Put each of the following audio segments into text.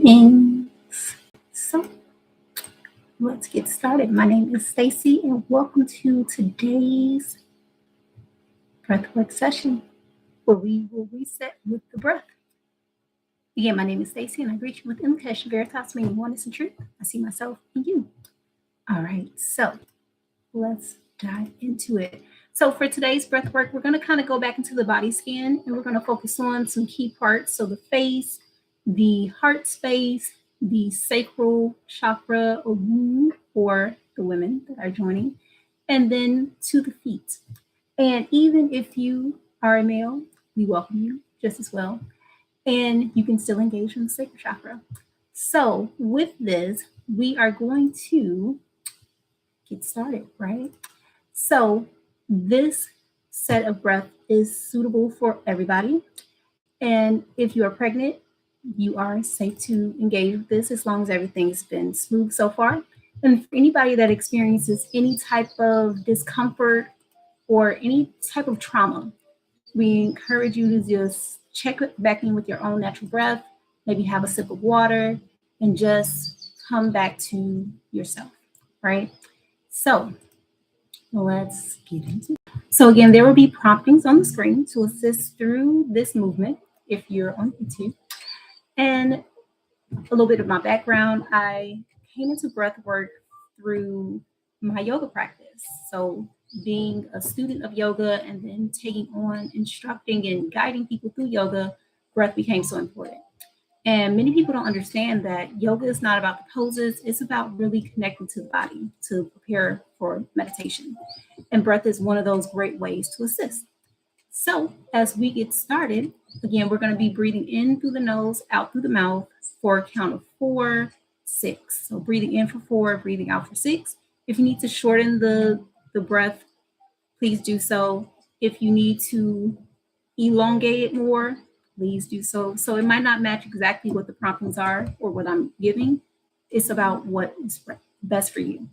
Greetings. So let's get started. My name is Stacy, and welcome to today's breathwork session where we will reset with the breath. Again, my name is Stacy, and I greet you with Imkesh Veritas, meaning oneness and truth. I see myself in you. All right, so let's dive into it. So for today's breathwork, we're going to kind of go back into the body scan, and we're going to focus on some key parts. So the face, the heart space, the sacral chakra or womb for the women that are joining, and then to the feet. And even if you are a male, we welcome you just as well. And you can still engage in the sacral chakra. So with this, we are going to get started, right? So this set of breath is suitable for everybody. And if you are pregnant, you are safe to engage with this as long as everything's been smooth so far. And for anybody that experiences any type of discomfort or any type of trauma, we encourage you to just check back in with your own natural breath, maybe have a sip of water, and just come back to yourself, right? So let's get into it. So again, there will be promptings on the screen to assist through this movement if you're on YouTube. And a little bit of my background, I came into breath work through my yoga practice. So being a student of yoga and then taking on instructing and guiding people through yoga, breath became so important. And many people don't understand that yoga is not about the poses. It's about really connecting to the body to prepare for meditation. And breath is one of those great ways to assist. So as we get started, again, we're going to be breathing in through the nose, out through the mouth for a count of 4, 6. So breathing in for 4, breathing out for 6. If you need to shorten the breath, please do so. If you need to elongate it more, please do so. So it might not match exactly what the promptings are or what I'm giving. It's about what is best for you.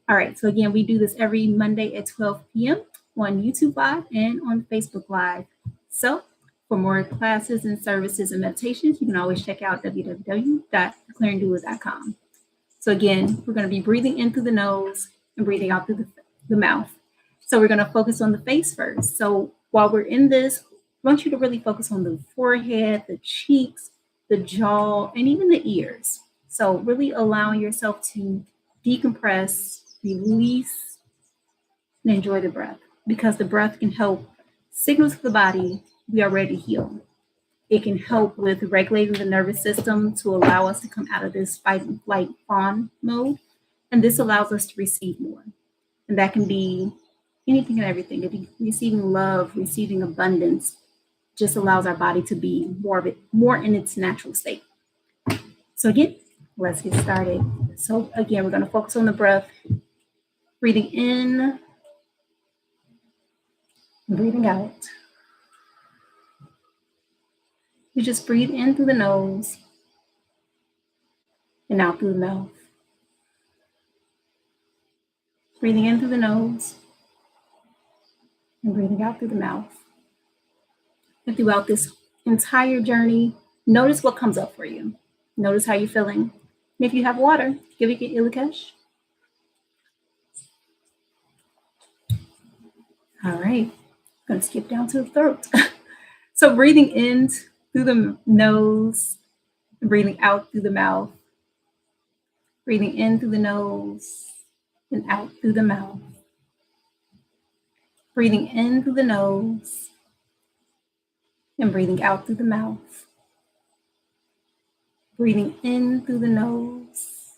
All right, so again, we do this every Monday at 12 p.m. on YouTube Live and on Facebook Live. So for more classes and services and meditations, you can always check out www.declaringdoula.com. So again, we're going to be breathing in through the nose and breathing out through the mouth. So we're going to focus on the face first. So while we're in this, I want you to really focus on the forehead, the cheeks, the jaw, and even the ears. So really allowing yourself to decompress, release, and enjoy the breath, because the breath can help signal to the body we are ready to heal. It can help with regulating the nervous system to allow us to come out of this fight and flight fawn mode. And this allows us to receive more. And that can be anything and everything. It can be receiving love, receiving abundance, just allows our body to be more in its natural state. So again, let's get started. So again, we're going to focus on the breath, breathing in, breathing out. You just breathe in through the nose and out through the mouth. Breathing in through the nose and breathing out through the mouth. And throughout this entire journey, notice what comes up for you. Notice how you're feeling. And if you have water, give it your Ilikesh. All right, I'm going to skip down to the throat. So breathing in through the nose, and breathing out through the mouth. Breathing in through the nose and out through the mouth. Breathing in through the nose and breathing out through the mouth. Breathing in through the nose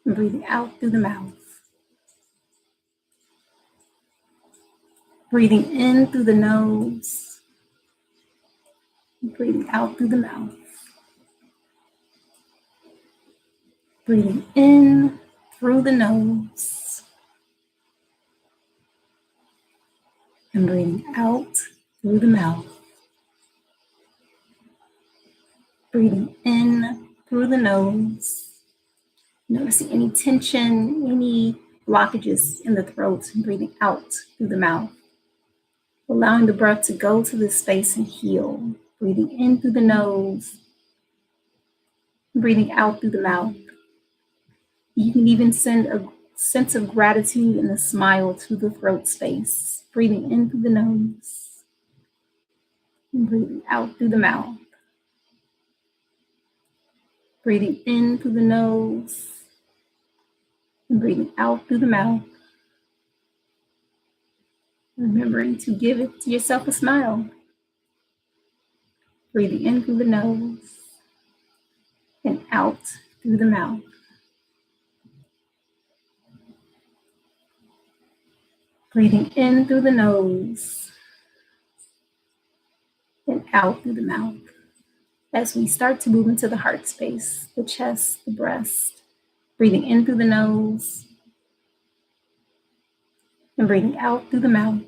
and breathing out through the mouth. Breathing in through the nose and breathing out through the mouth. Breathing in through the nose and breathing out through the mouth. Breathing in through the nose. Noticing any tension, any blockages in the throat, and breathing out through the mouth. Allowing the breath to go to this space and heal. Breathing in through the nose Breathing out through the mouth. You can even send a sense of gratitude and a smile to the throat space. Breathing in through the nose and breathing out through the mouth. Breathing in through the nose and breathing out through the mouth. Remembering to give it to yourself a smile. Breathing in through the nose and out through the mouth. Breathing in through the nose and out through the mouth. As we start to move into the heart space, the chest, the breast. Breathing in through the nose and breathing out through the mouth.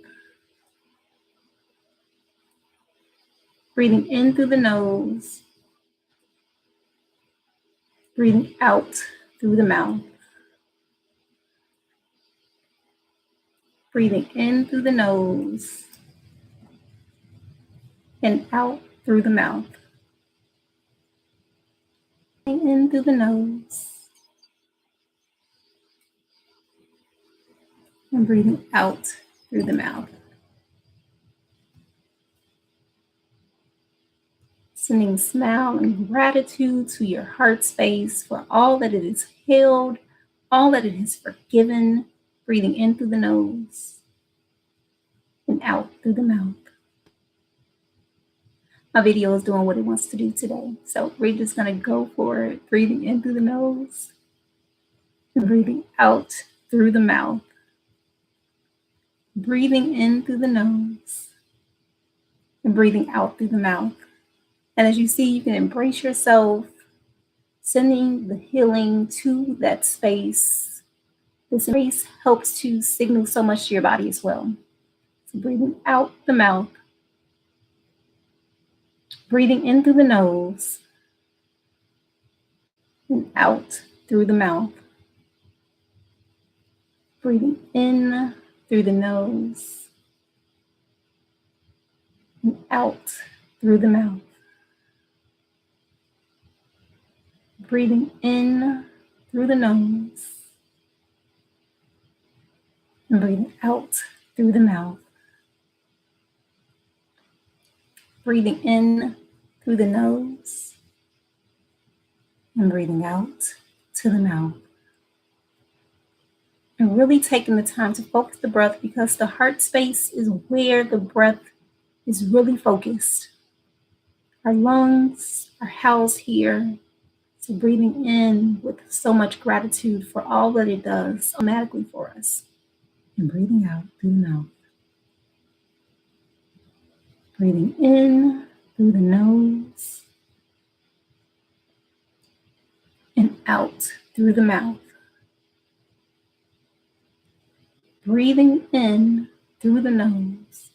Breathing in through the nose, breathing out through the mouth. Breathing in through the nose and out through the mouth. Breathing in through the nose and breathing out through the mouth. Sending smile and gratitude to your heart space for all that it has held, all that it has forgiven. Breathing in through the nose and out through the mouth. My video is doing what it wants to do today. So we're just going to go for it. Breathing in through the nose and breathing out through the mouth. Breathing in through the nose and breathing out through the mouth. And as you see, you can embrace yourself, sending the healing to that space. This embrace helps to signal so much to your body as well. So breathing out the mouth, breathing in through the nose and out through the mouth. Breathing in through the nose and out through the mouth. Breathing in through the nose and breathing out through the mouth. Breathing in through the nose and breathing out to the mouth. And really taking the time to focus the breath, because the heart space is where the breath is really focused. Our lungs are housed here. So breathing in with so much gratitude for all that it does automatically for us. And breathing out through the mouth. Breathing in through the nose and out through the mouth. Breathing in through the nose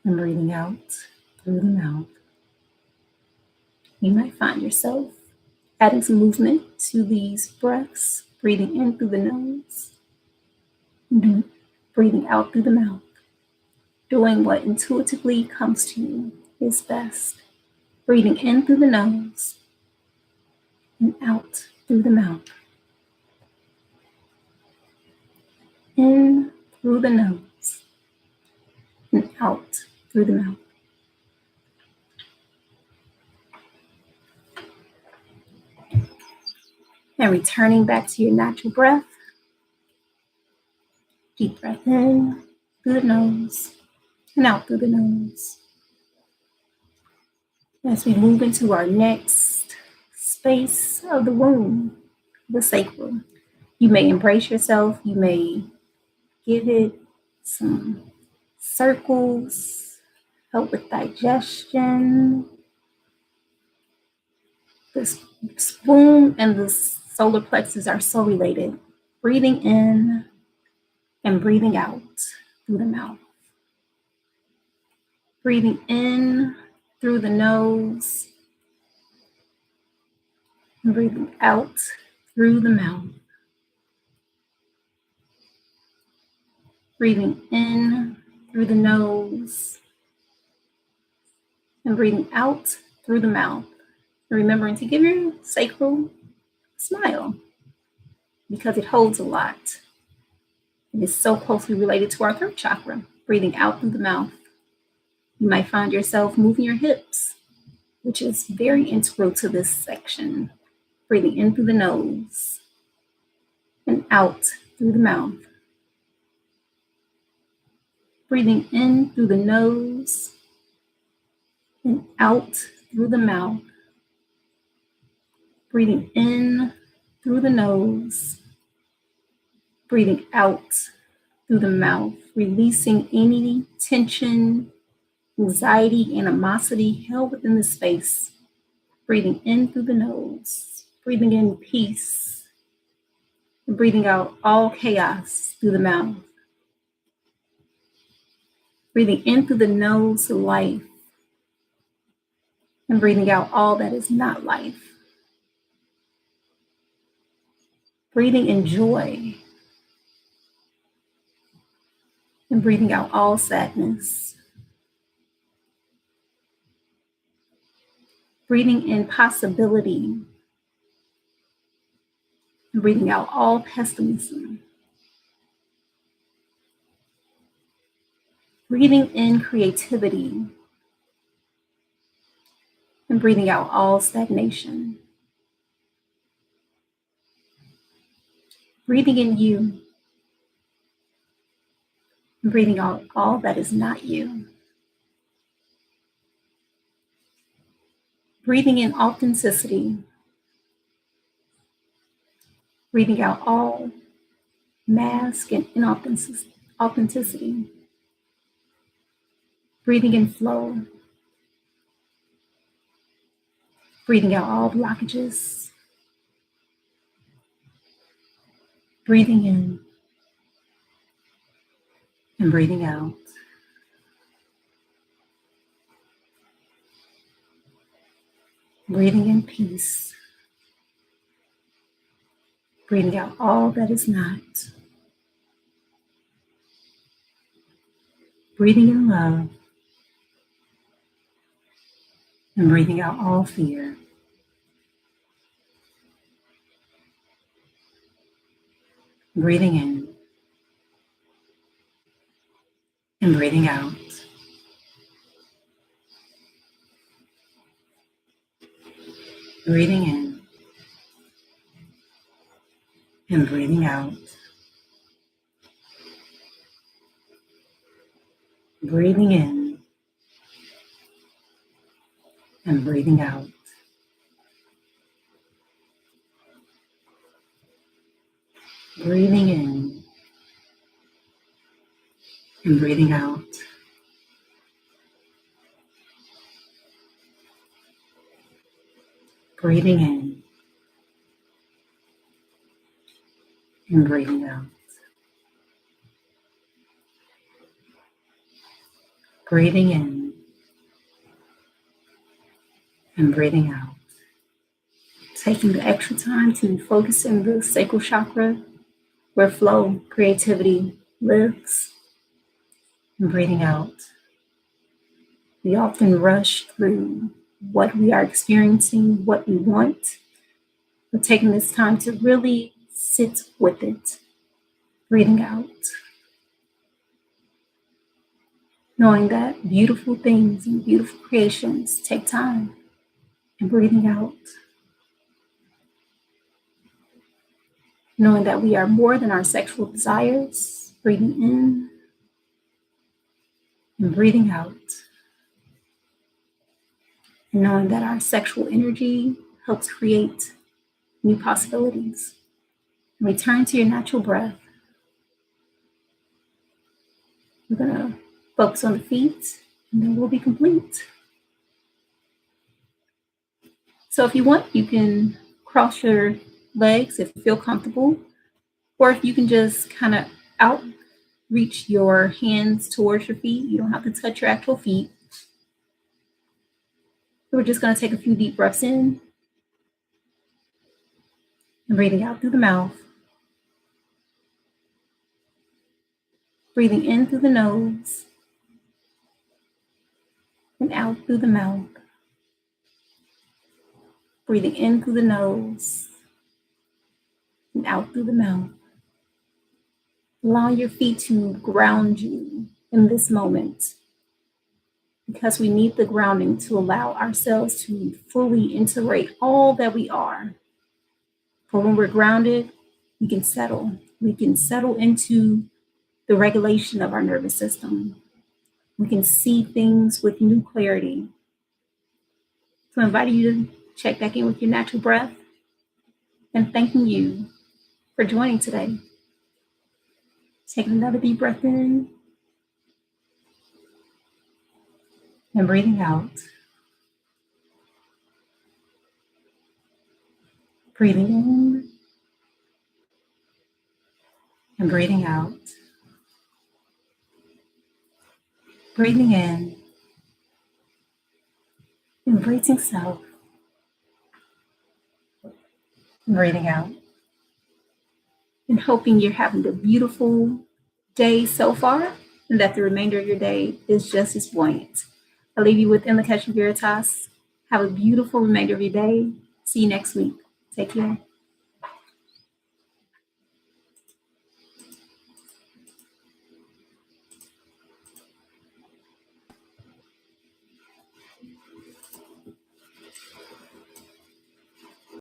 and breathing out through the mouth. You might find yourself adding some movement to these breaths, breathing in through the nose and then breathing out through the mouth. Doing what intuitively comes to you is best. Breathing in through the nose and out through the mouth. In through the nose and out through the mouth. And returning back to your natural breath. Deep breath in through the nose and out through the nose. As we move into our next space of the womb, the sacrum, you may embrace yourself. You may give it some circles, help with digestion. The womb and the solar plexus are so related. Breathing in and breathing out through the mouth. Breathing in through the nose and breathing out through the mouth. Breathing in through the nose and breathing out through the mouth. remembering to give your sacral a smile because it holds a lot. It is so closely related to our throat chakra, breathing out through the mouth. You might find yourself moving your hips, which is very integral to this section. Breathing in through the nose and out through the mouth. Breathing in through the nose and out through the mouth. Breathing in through the nose. Breathing out through the mouth, releasing any tension, anxiety, animosity held within the space. Breathing in through the nose, breathing in peace, and breathing out all chaos through the mouth. Breathing in through the nose, life, and breathing out all that is not life. Breathing in joy, and breathing out all sadness. Breathing in possibility, and breathing out all pessimism. Breathing in creativity, and breathing out all stagnation. Breathing in you, and breathing out all that is not you. Breathing in authenticity, breathing out all mask and inauthenticity. Breathing in flow, breathing out all blockages. Breathing in and breathing out. Breathing in peace. Breathing out all that is not. Breathing in love. And breathing out all fear. Breathing in and breathing out. Breathing in and breathing out. Breathing in and breathing out. Breathing in and breathing out. Breathing in and breathing out. Breathing in and breathing out. Taking the extra time to focus in the sacral chakra where flow, creativity lives. And breathing out. We often rush through what we are experiencing, what we want, but taking this time to really sit with it. Breathing out. Knowing that beautiful things and beautiful creations take time. And breathing out. Knowing that we are more than our sexual desires. Breathing in and breathing out. And knowing that our sexual energy helps create new possibilities. And return to your natural breath. We're going to focus on the feet, and then we'll be complete. So if you want, you can cross your legs if you feel comfortable, or if you can just kind of outreach your hands towards your feet. You don't have to touch your actual feet. So we're just going to take a few deep breaths in and breathing out through the mouth. Breathing in through the nose and out through the mouth. Breathing in through the nose and out through the mouth. Allow your feet to ground you in this moment, because we need the grounding to allow ourselves to fully integrate all that we are. For when we're grounded, we can settle. We can settle into the regulation of our nervous system. We can see things with new clarity. So I invite you to check back in with your natural breath and thanking you for joining today. Taking another deep breath in and breathing out. Breathing in and breathing out. Breathing in, embracing self, and breathing out. And hoping you're having a beautiful day so far, and that the remainder of your day is just as buoyant. I leave you with Invocation Veritas. Have a beautiful remainder of your day. See you next week. Take care.